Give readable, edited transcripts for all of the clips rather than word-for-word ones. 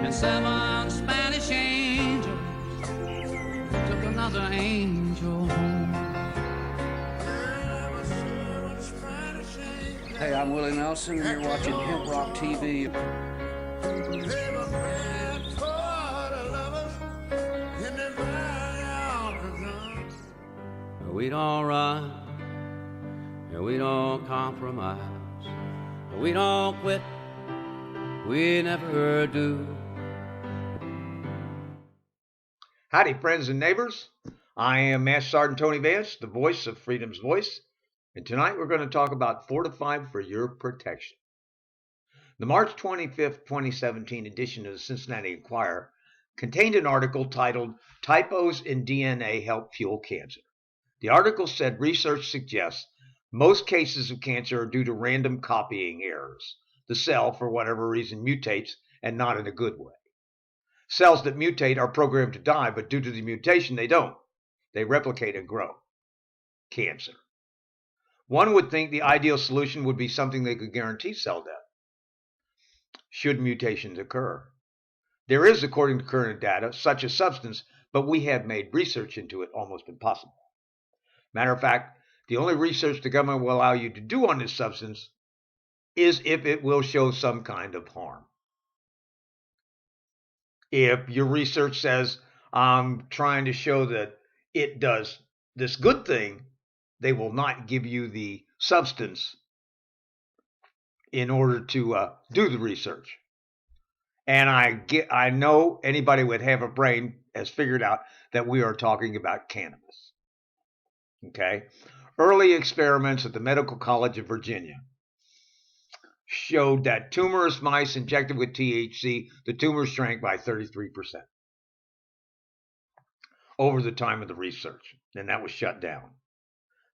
and 7 Spanish angels took another angel home. Hey, I'm Willie Nelson, and you're watching HempRock TV. We don't run, and we don't compromise, we don't quit, we never do. Howdy, friends and neighbors. I am Master Sergeant Tony Vance, the voice of Freedom's Voice, and tonight we're going to talk about Fortified for Your Protection. The March 25th, 2017 edition of the Cincinnati Enquirer contained an article titled Typos in DNA Help Fuel Cancer. The article said research suggests most cases of cancer are due to random copying errors. The cell, for whatever reason, mutates, and not in a good way. Cells that mutate are programmed to die, but due to the mutation, they don't. They replicate and grow. Cancer. One would think the ideal solution would be something that could guarantee cell death, should mutations occur. There is, according to current data, such a substance, but we have made research into it almost impossible. Matter of fact, the only research the government will allow you to do on this substance is if it will show some kind of harm. If your research says, I'm trying to show that it does this good thing, they will not give you the substance in order to do the research. And I know anybody with half a brain has figured out that we are talking about cannabis. Okay? Early experiments at the Medical College of Virginia showed that tumorous mice injected with THC, the tumors shrank by 33% over the time of the research. And that was shut down.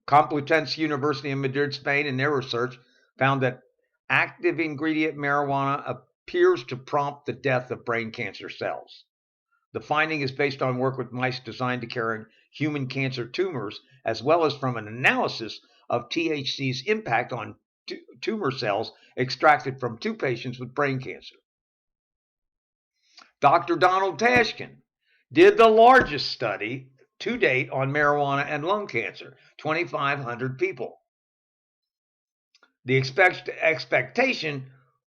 Complutense University in Madrid, Spain, in their research found that active ingredient marijuana appears to prompt the death of brain cancer cells. The finding is based on work with mice designed to carry human cancer tumors, as well as from an analysis of THC's impact on tumor cells extracted from 2 patients with brain cancer. Dr. Donald Tashkin did the largest study to date on marijuana and lung cancer, 2,500 people. The expectation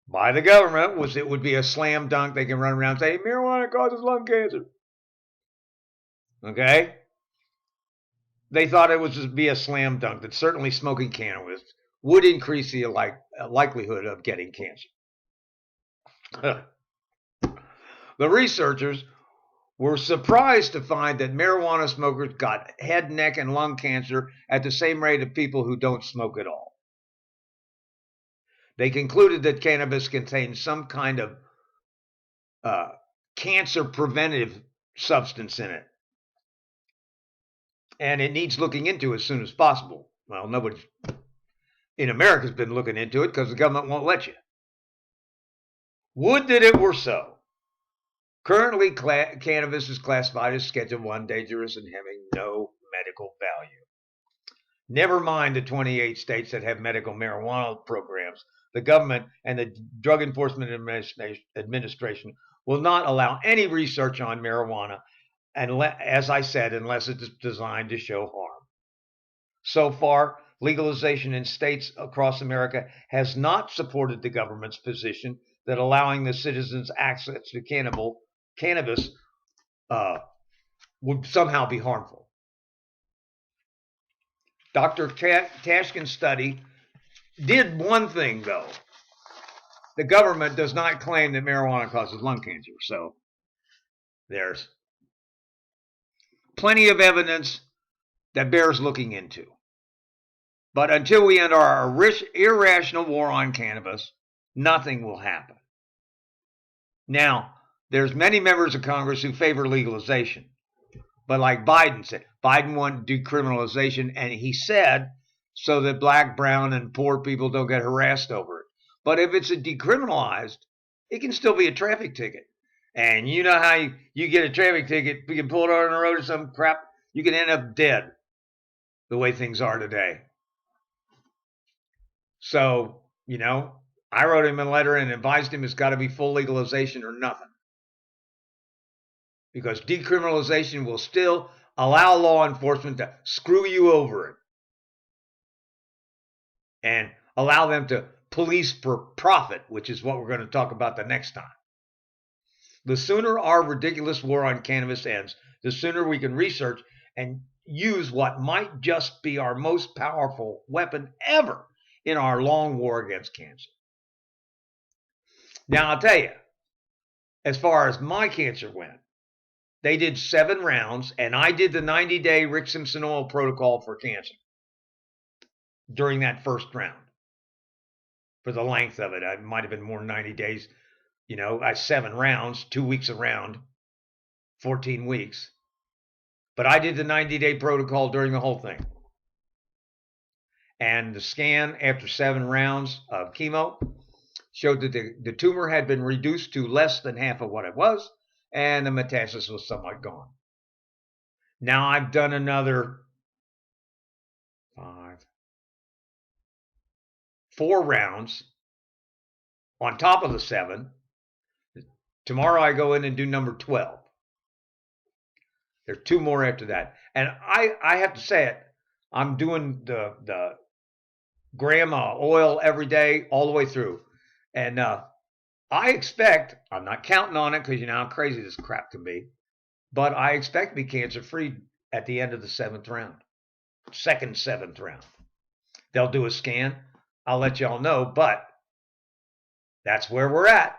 by the government was it would be a slam dunk. They can run around and say, marijuana causes lung cancer. Okay? They thought it would be a slam dunk, that certainly smoking cannabis would increase the likelihood of getting cancer. The researchers were surprised to find that marijuana smokers got head, neck, and lung cancer at the same rate of people who don't smoke at all. They concluded that cannabis contains some kind of cancer preventive substance in it. And it needs looking into as soon as possible. Well, nobody in America has been looking into it because the government won't let you. Would that it were so. Currently, cannabis is classified as Schedule 1 dangerous and having no medical value. Never mind the 28 states that have medical marijuana programs. The government and the Drug Enforcement Administration will not allow any research on marijuana, as I said, unless it's designed to show harm. So far, legalization in states across America has not supported the government's position that allowing the citizens access to cannabis would somehow be harmful. Dr. Tashkin's study did one thing, though. The government does not claim that marijuana causes lung cancer, so there's plenty of evidence that bears looking into. But until we end our irrational war on cannabis, nothing will happen. Now, there's many members of Congress who favor legalization. But like Biden said, Biden wanted decriminalization, and he said so that black, brown, and poor people don't get harassed over it. But if it's decriminalized, it can still be a traffic ticket. And you know how you get a traffic ticket, you can pull it on the road or some crap, you can end up dead the way things are today. So, I wrote him a letter and advised him it's got to be full legalization or nothing. because decriminalization will still allow law enforcement to screw you over it and allow them to police for profit, which is what we're going to talk about the next time. The sooner our ridiculous war on cannabis ends, the sooner we can research and use what might just be our most powerful weapon ever in our long war against cancer. Now, I'll tell you, as far as my cancer went, they did 7 rounds, and I did the 90-day Rick Simpson oil protocol for cancer during that first round. For the length of it, it might have been more than 90 days. You know, 7 rounds, 2 weeks a round, 14 weeks. But I did the 90-day protocol during the whole thing. And the scan after 7 rounds of chemo showed that the tumor had been reduced to less than half of what it was, and the metastasis was somewhat gone. Now I've done another 4 rounds on top of the 7. Tomorrow I go in and do number 12. There's 2 more after that. And I have to say it, I'm doing the gram of oil every day all the way through. And I expect, I'm not counting on it because you know how crazy this crap can be, but I expect to be cancer-free at the end of the 7th round. 7th round. They'll do a scan. I'll let y'all know, but that's where we're at.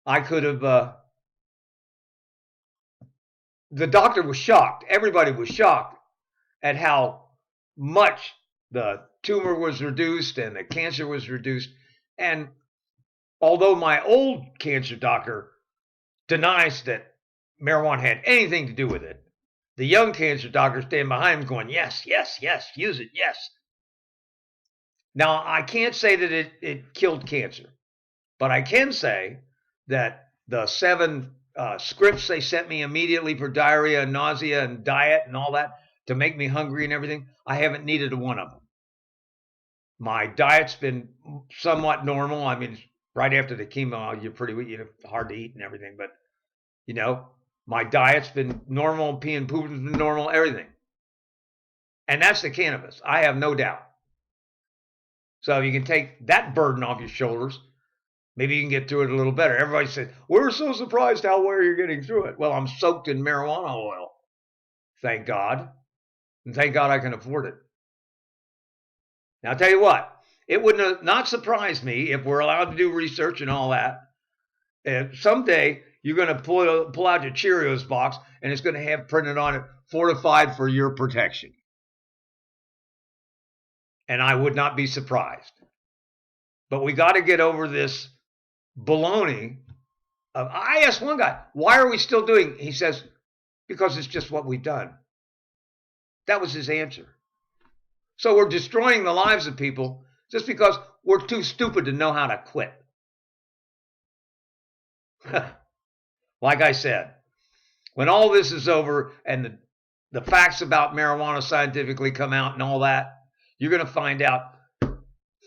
I could have, the doctor was shocked. Everybody was shocked at how much the tumor was reduced and the cancer was reduced. And although my old cancer doctor denies that marijuana had anything to do with it, the young cancer doctor standing behind him going, yes, yes, yes, use it, yes. Now, I can't say that it killed cancer, but I can say that the 7 scripts they sent me immediately for diarrhea and nausea and diet and all that to make me hungry and everything, I haven't needed one of them. My diet's been somewhat normal. I mean, right after the chemo, you're pretty weak, hard to eat and everything, but you know, my diet's been normal, pee and poop has been normal, everything. And that's the cannabis, I have no doubt. So you can take that burden off your shoulders. Maybe you can get through it a little better. Everybody says, we're so surprised how well you're getting through it. Well, I'm soaked in marijuana oil. Thank God. And thank God I can afford it. Now, I'll tell you what. It would not surprise me if we're allowed to do research and all that. If someday you're going to pull out your Cheerios box and it's going to have printed on it, Fortified for your protection. And I would not be surprised. But we got to get over this baloney. I asked one guy, why are we still doing it? He says, because it's just what we've done. That was his answer. So we're destroying the lives of people just because we're too stupid to know how to quit. Like I said, when all this is over and the facts about marijuana scientifically come out and all that, you're going to find out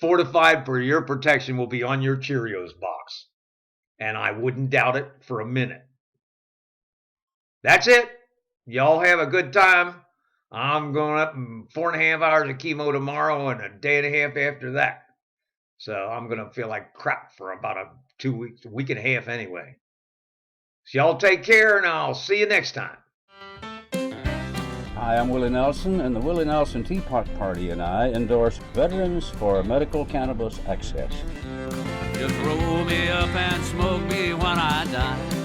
Fortified for your protection will be on your Cheerios box. And I wouldn't doubt it for a minute. That's it. Y'all have a good time. I'm going up in 4.5 hours of chemo tomorrow and a day and a half after that. So I'm going to feel like crap for about a 2 weeks, a week and a half anyway. So y'all take care and I'll see you next time. Hi, I'm Willie Nelson, and the Willie Nelson Teapot Party and I endorse Veterans for Medical Cannabis Access. Just roll me up and smoke me when I die.